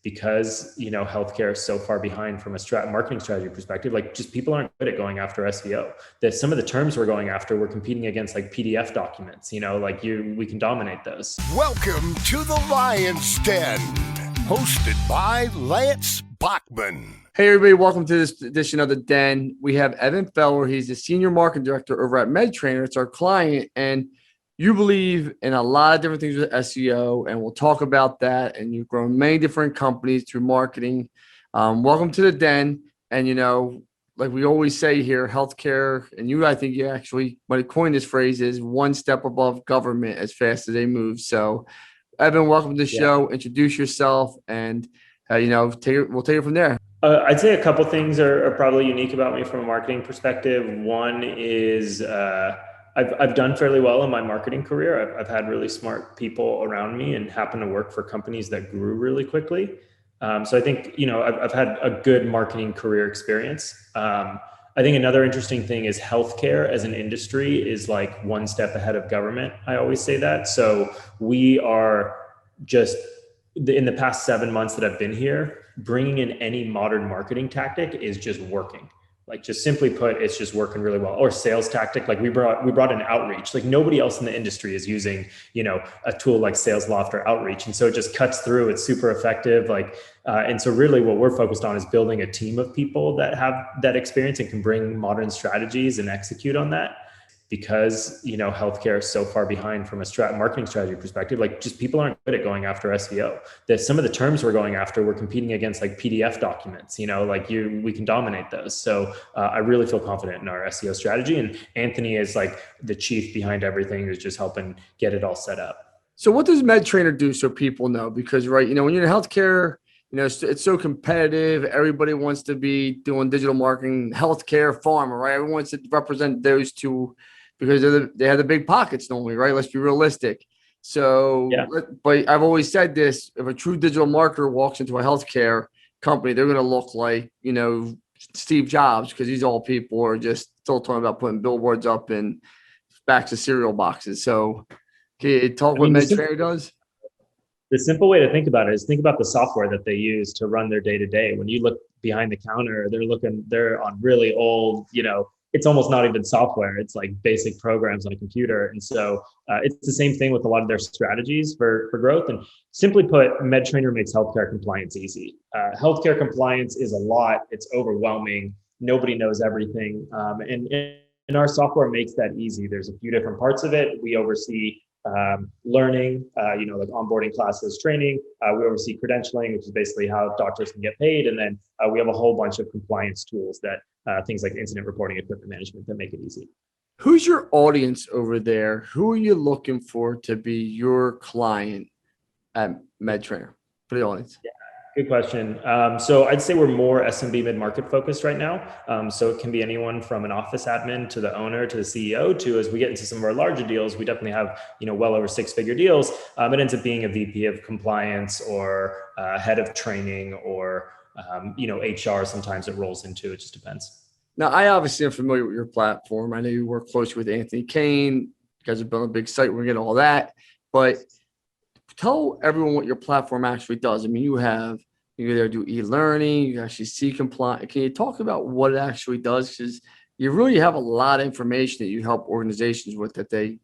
because, healthcare is so far behind from a marketing strategy perspective. Like, just people aren't good at going after SEO. That some of the terms we're going after, we're competing against like PDF documents, we can dominate those. Welcome to the Lion's Den, hosted by Lance Bachman. Hey everybody, welcome to this edition of The Den. We have Evan Fehler. He's the Senior Marketing Director over at MedTrainer. It's our client, and you believe in a lot of different things with SEO, and we'll talk about that. And you've grown many different companies through marketing. Welcome to The Den. And, like we always say here, healthcare, and I think you actually might have coined this phrase, is one step above government as fast as they move. So, Evan, welcome to the show. Introduce yourself, and we'll take it from there. I'd say a couple things are probably unique about me from a marketing perspective. One is I've done fairly well in my marketing career. I've had really smart people around me and happen to work for companies that grew really quickly. So I think, I've had a good marketing career experience. I think another interesting thing is healthcare as an industry is like one step ahead of government. I always say that. So we are just, in the past 7 months that I've been here, bringing in any modern marketing tactic is just working. Like, just simply put, it's just working really well. Or sales tactic, like we brought in outreach. Like, nobody else in the industry is using, a tool like SalesLoft or outreach. And so it just cuts through. It's super effective. And so really what we're focused on is building a team of people that have that experience and can bring modern strategies and execute on that. Because, healthcare is so far behind from a marketing strategy perspective. Like, just people aren't good at going after SEO. That some of the terms we're going after, we're competing against like PDF documents, we can dominate those. So I really feel confident in our SEO strategy. And Anthony is like the chief behind everything, who's just helping get it all set up. So what does MedTrainer do so people know? Because, right, when you're in healthcare, it's so competitive. Everybody wants to be doing digital marketing, healthcare, pharma, right? Everyone wants to represent those two because they have the big pockets normally, right? Let's be realistic. So, But I've always said this: if a true digital marketer walks into a healthcare company, they're going to look like, Steve Jobs, because these all people are just still talking about putting billboards up in backs of cereal boxes. So, can you talk what MedTrainer does? The simple way to think about it is think about the software that they use to run their day-to-day. When you look behind the counter, they're on really old, it's almost not even software. It's like basic programs on a computer. And so it's the same thing with a lot of their strategies for growth. And simply put, MedTrainer makes healthcare compliance easy. Healthcare compliance is a lot. It's overwhelming. Nobody knows everything. And our software makes that easy. There's a few different parts of it. We oversee learning, like onboarding classes, training. We oversee credentialing, which is basically how doctors can get paid. And then we have a whole bunch of compliance tools that things like incident reporting, equipment management, that make it easy. Who's your audience over there? Who are you looking for to be your client at MedTrainer for the audience? Yeah. Good question. So I'd say we're more SMB mid-market focused right now. So it can be anyone from an office admin to the owner to the CEO to, as we get into some of our larger deals, we definitely have, well over 6-figure deals. It ends up being a VP of compliance or head of training or, HR. Sometimes it rolls into, it just depends. Now, I obviously am familiar with your platform. I know you work closely with Anthony Kane. You guys have built a big site. We're going to get all that. But tell everyone what your platform actually does. I mean, you either do e-learning, you actually see compliance. Can you talk about what it actually does? Because you really have a lot of information that you help organizations with that they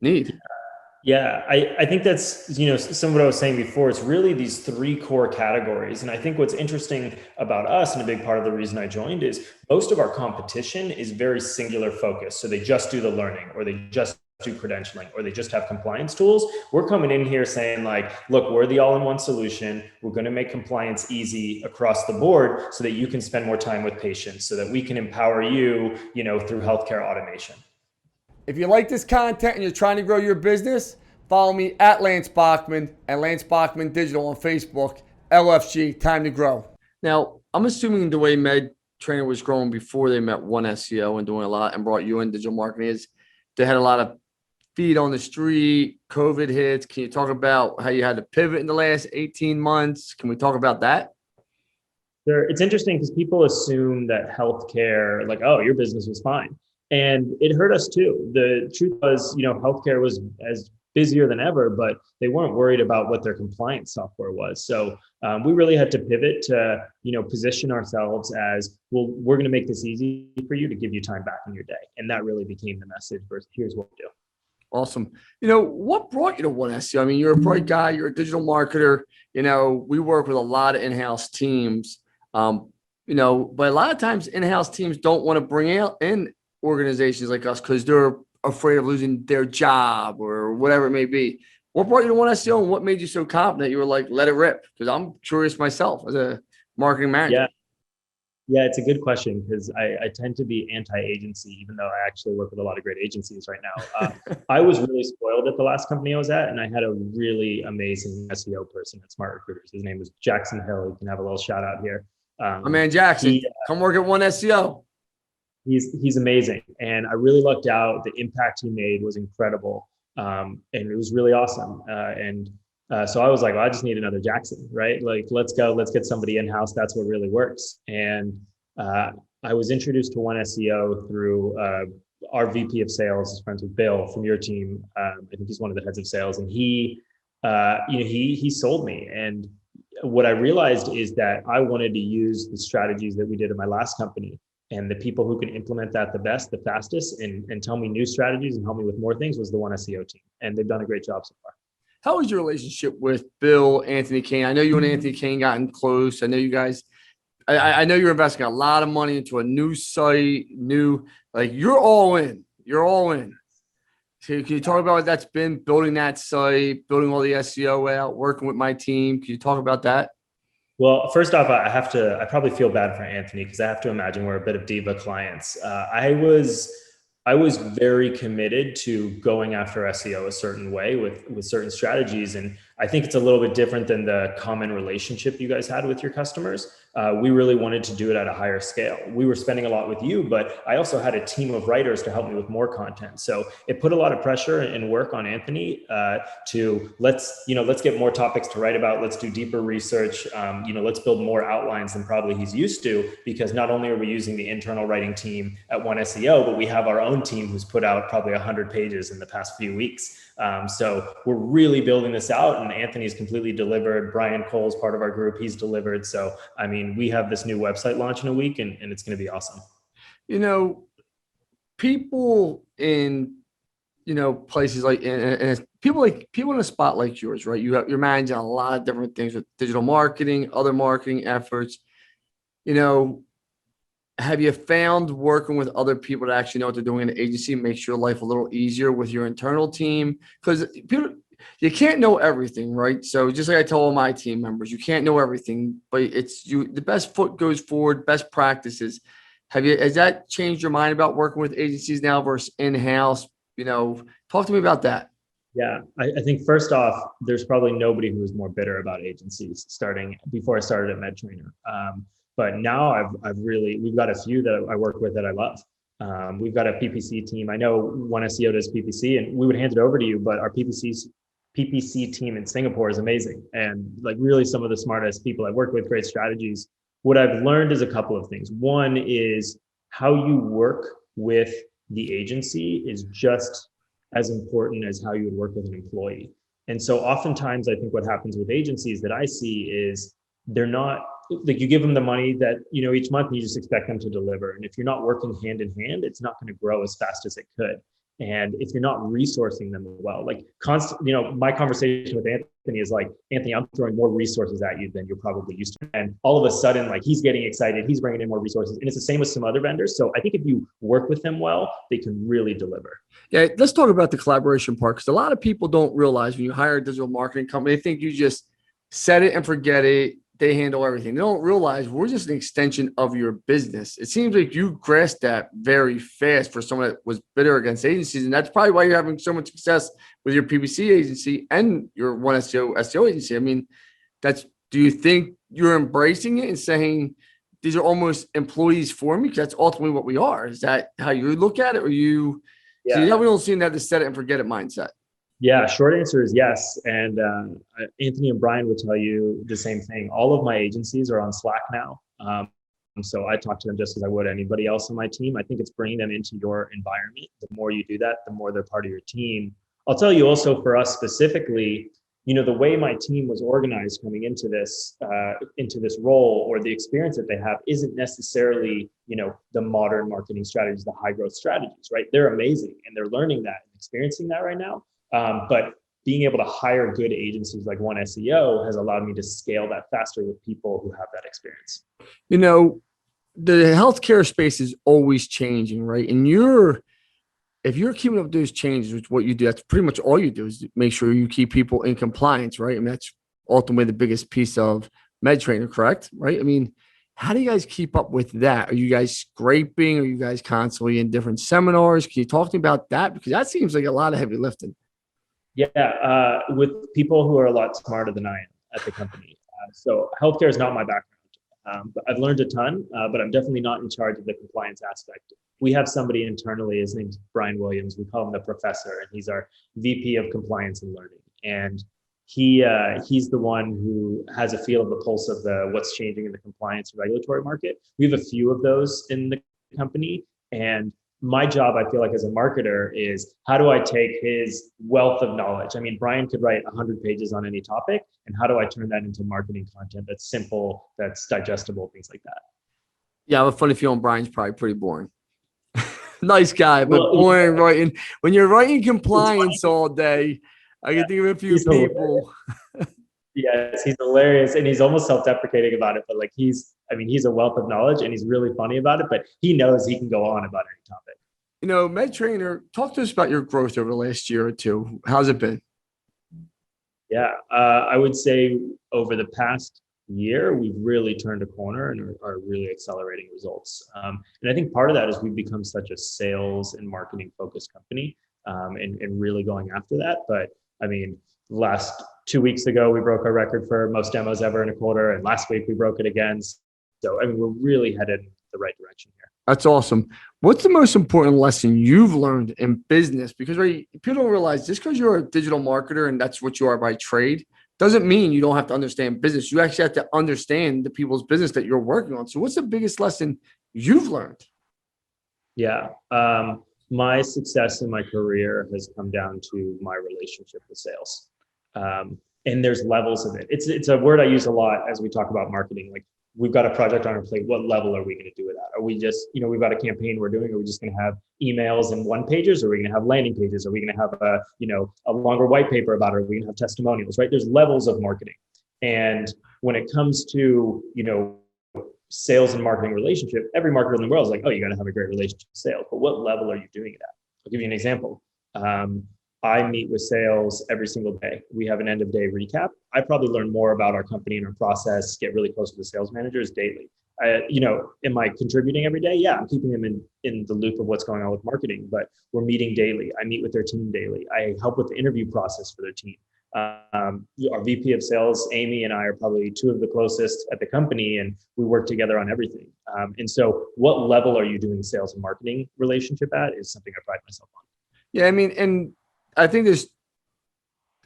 need. Yeah, I think that's, some of what I was saying before. It's really these 3 core categories. And I think what's interesting about us, and a big part of the reason I joined, is most of our competition is very singular focused. So they just do the learning, or they just do credentialing, or they just have compliance tools. We're coming in here saying like, look, we're the all-in-one solution. We're going to make compliance easy across the board so that you can spend more time with patients, so that we can empower you, through healthcare automation. If you like this content and you're trying to grow your business, follow me at Lance Bachman and Lance Bachman Digital on Facebook. LFG, time to grow. Now, I'm assuming the way MedTrainer was growing before they met One SEO and doing a lot and brought you in digital marketing is they had a lot of feet on the street, COVID hits. Can you talk about how you had to pivot in the last 18 months? Can we talk about that? Sure. It's interesting because people assume that healthcare, like, oh, your business was fine. And it hurt us too. The truth was, healthcare was as busier than ever, but they weren't worried about what their compliance software was. So we really had to pivot to, position ourselves as, well, we're going to make this easy for you to give you time back in your day. And that really became the message versus here's what we do. Awesome. What brought you to One SEO? I mean, you're a bright guy, you're a digital marketer. We work with a lot of in-house teams. But a lot of times in-house teams don't want to bring out in organizations like us because they're afraid of losing their job or whatever it may be. What brought you to One SEO, and what made you so confident you were like, let it rip? Because I'm curious myself as a marketing manager. Yeah, it's a good question because I tend to be anti-agency, even though I actually work with a lot of great agencies right now. I was really spoiled at the last company I was at, and I had a really amazing SEO person at Smart Recruiters. His name was Jackson Hill. You can have a little shout out here. My man Jackson, come work at One SEO. He's amazing, and I really lucked out. The impact he made was incredible, and it was really awesome. So I was like, well, I just need another Jackson, right? Like, let's go, let's get somebody in-house. That's what really works. And I was introduced to One SEO through our VP of sales, is friends with Bill from your team. I think he's one of the heads of sales, and he sold me. And what I realized is that I wanted to use the strategies that we did at my last company, and the people who can implement that the best, the fastest, and tell me new strategies and help me with more things was the One SEO team. And they've done a great job so far. How was your relationship with Bill, Anthony Kane? I know you and Anthony Kane gotten close. I know you guys, I know you're investing a lot of money into a new site, you're all in. You're all in. So can you talk about what that's been, building that site, building all the SEO out, working with my team? Can you talk about that? Well, first off, I probably feel bad for Anthony because I have to imagine we're a bit of diva clients. I was very committed to going after SEO a certain way with certain strategies. And I think it's a little bit different than the common relationship you guys had with your customers. We really wanted to do it at a higher scale. We were spending a lot with you, but I also had a team of writers to help me with more content. So it put a lot of pressure and work on Anthony to let's get more topics to write about. Let's do deeper research. Let's build more outlines than probably he's used to, because not only are we using the internal writing team at One SEO, but we have our own team who's put out probably 100 pages in the past few weeks. So we're really building this out, and Anthony's completely delivered. Brian Cole's part of our group. He's delivered. So, I mean, we have this new website launch in a week, and it's going to be awesome. People in, places like, and people in a spot like yours, right? You're managing a lot of different things with digital marketing, other marketing efforts. Have you found working with other people to actually know what they're doing in the agency makes your life a little easier with your internal team? Because you can't know everything, right? So just like I tell all my team members, you can't know everything, but the best foot goes forward, best practices. Has that changed your mind about working with agencies now versus in-house? Talk to me about that. Yeah, I think first off, there's probably nobody who was more bitter about agencies before I started at MedTrainer. But now we've got a few that I work with that I love. We've got a PPC team. I know One SEO does PPC, and we would hand it over to you, but our PPC team in Singapore is amazing. And like really some of the smartest people I've worked with, great strategies. What I've learned is a couple of things. One is how you work with the agency is just as important as how you would work with an employee. And so oftentimes I think what happens with agencies that I see is they're not, like, you give them the money that, each month, and you just expect them to deliver. And if you're not working hand in hand, it's not going to grow as fast as it could. And if you're not resourcing them well, like my conversation with Anthony is like, Anthony, I'm throwing more resources at you than you're probably used to. And all of a sudden, like, he's getting excited, he's bringing in more resources. And it's the same with some other vendors. So I think if you work with them well, they can really deliver. Yeah, let's talk about the collaboration part, because a lot of people don't realize when you hire a digital marketing company, they think you just set it and forget it. They handle everything. They don't realize we're just an extension of your business. It seems like you grasped that very fast for someone that was bitter against agencies. And that's probably why you're having so much success with your PPC agency and your One SEO agency. I mean, do you think you're embracing it and saying these are almost employees for me? Because that's ultimately what we are. Is that how you look at it? Or you, yeah. So we don't seem to have the set it and forget it mindset. Yeah, short answer is yes. And Anthony and Brian would tell you the same thing. All of my agencies are on Slack now. So I talk to them just as I would anybody else on my team. I think it's bringing them into your environment. The more you do that, the more they're part of your team. I'll tell you also for us specifically, the way my team was organized coming into this role, or the experience that they have, isn't necessarily, the modern marketing strategies, the high growth strategies, right? They're amazing and they're learning that and experiencing that right now. But being able to hire good agencies like One SEO has allowed me to scale that faster with people who have that experience. The healthcare space is always changing, right? And if you're keeping up with those changes, which what you do, that's pretty much all you do is make sure you keep people in compliance, right? I mean, that's ultimately the biggest piece of MedTrainer, correct? Right? I mean, how do you guys keep up with that? Are you guys scraping? Are you guys constantly in different seminars? Can you talk to me about that? Because that seems like a lot of heavy lifting. Yeah, with people who are a lot smarter than I am at the company. So healthcare is not my background. But I've learned a ton, but I'm definitely not in charge of the compliance aspect. We have somebody internally, his name's Brian Williams. We call him the professor, and he's our VP of compliance and learning. And he's the one who has a feel of the pulse of what's changing in the compliance and regulatory market. We have a few of those in the company. And my job, I feel like as a marketer, is how do I take his wealth of knowledge? I mean, Brian could write 100 pages on any topic, and how do I turn that into marketing content that's simple, that's digestible, things like that? Yeah, I have a funny feeling Brian's probably pretty boring. Nice guy, but Well, boring writing. When you're writing compliance all day, I can think of a few people. Yes, he's hilarious, and he's almost self-deprecating about it, but like he's a wealth of knowledge and he's really funny about it, but he knows he can go on about any topic. MedTrainer, talk to us about your growth over the last year or two. How's it been? Yeah, I would say over the past year, we've really turned a corner and are really accelerating results. And I think part of that is we've become such a sales and marketing focused company, and really going after that. But I mean, last 2 weeks ago, we broke our record for most demos ever in a quarter. And last week we broke it again. So, I mean, we're really headed in the right direction here. That's awesome. What's the most important lesson you've learned in business? Because people don't realize just because you're a digital marketer and that's what you are by trade, doesn't mean you don't have to understand business. You actually have to understand the people's business that you're working on. So what's the biggest lesson you've learned? Yeah. My success in my career has come down to my relationship with sales. And there's levels of it. It's a word I use a lot as we talk about marketing. Like, we've got a project on our plate. What level are we going to do it at? Are we just, we've got a campaign we're doing. Are we just going to have emails and one pages? Are we going to have landing pages? Are we going to have a longer white paper about it? Are we going to have testimonials, right? There's levels of marketing. And when it comes to, sales and marketing relationship, every marketer in the world is like, oh, you got to have a great relationship with sales. But what level are you doing it at? I'll give you an example. I meet with sales every single day. We have an end of day recap. I probably learn more about our company and our process, get really close to the sales managers daily. Am I contributing every day? Yeah, I'm keeping them in the loop of what's going on with marketing, but we're meeting daily. I meet with their team daily. I help with the interview process for their team. Our VP of sales, Amy, and I are probably two of the closest at the company, and we work together on everything. And so what level are you doing sales and marketing relationship at is something I pride myself on. Yeah, I mean, and I think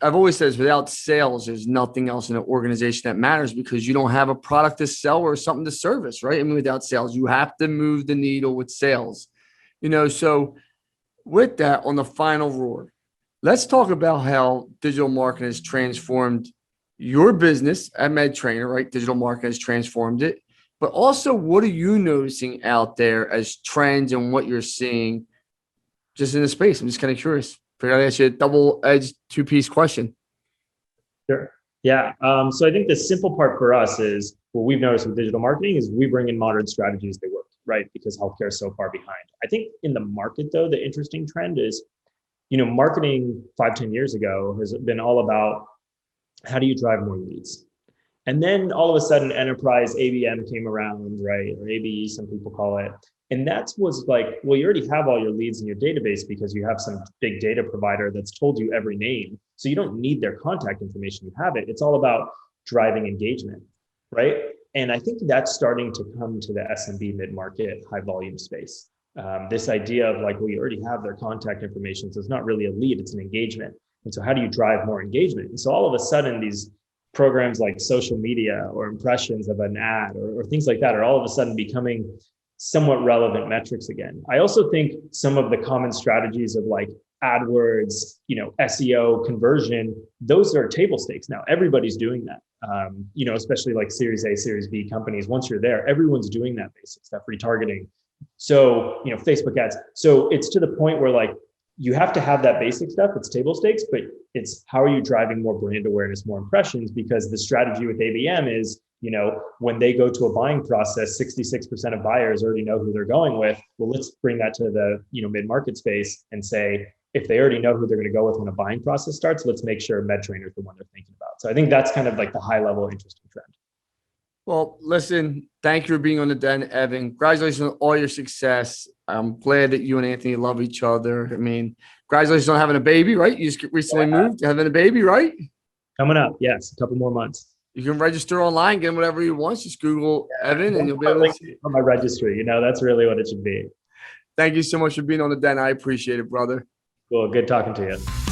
I've always said this, without sales, there's nothing else in an organization that matters, because you don't have a product to sell or something to service, right? I mean, without sales, you have to move the needle with sales, so with that, on the final roar, let's talk about how digital marketing has transformed your business at MedTrainer, right? Digital marketing has transformed it, but also what are you noticing out there as trends and what you're seeing just in the space? I'm just kind of curious. Figured I'd ask you a double-edged two-piece question. Sure. Yeah. So I think the simple part for us is what we've noticed with digital marketing is we bring in modern strategies that work, right? Because healthcare is so far behind. I think in the market, though, the interesting trend is, marketing 5-10 years ago has been all about how do you drive more leads? And then all of a sudden, enterprise ABM came around, right? Or ABE, some people call it. And that was like, well, you already have all your leads in your database because you have some big data provider that's told you every name. So you don't need their contact information. You have it. It's all about driving engagement, right? And I think that's starting to come to the SMB mid-market high volume space. This idea of like, well, you already have their contact information. So it's not really a lead, it's an engagement. And so how do you drive more engagement? And so all of a sudden, these programs like social media or impressions of an ad or things like that are all of a sudden becoming somewhat relevant metrics again. I also think some of the common strategies of like AdWords, SEO, conversion, those are table stakes now. Everybody's doing that. Especially like Series A, Series B companies. Once you're there, everyone's doing that basic stuff, retargeting. So, Facebook ads. So it's to the point where like you have to have that basic stuff. It's table stakes, but it's how are you driving more brand awareness, more impressions? Because the strategy with ABM is, when they go to a buying process, 66% of buyers already know who they're going with. Well, let's bring that to the, mid-market space and say, if they already know who they're going to go with when a buying process starts, let's make sure MedTrainer is the one they're thinking about. So I think that's kind of like the high level interesting trend. Well, listen, thank you for being on the Den, Evan. Congratulations on all your success. I'm glad that you and Anthony love each other. I mean, congratulations on having a baby, right? You just recently moved, having a baby, right? Coming up, yes, a couple more months. You can register online, get whatever you want. Just Google Evan and you'll be able to see on my registry. That's really what it should be. Thank you so much for being on the Den. I appreciate it, brother. Cool. Good talking to you.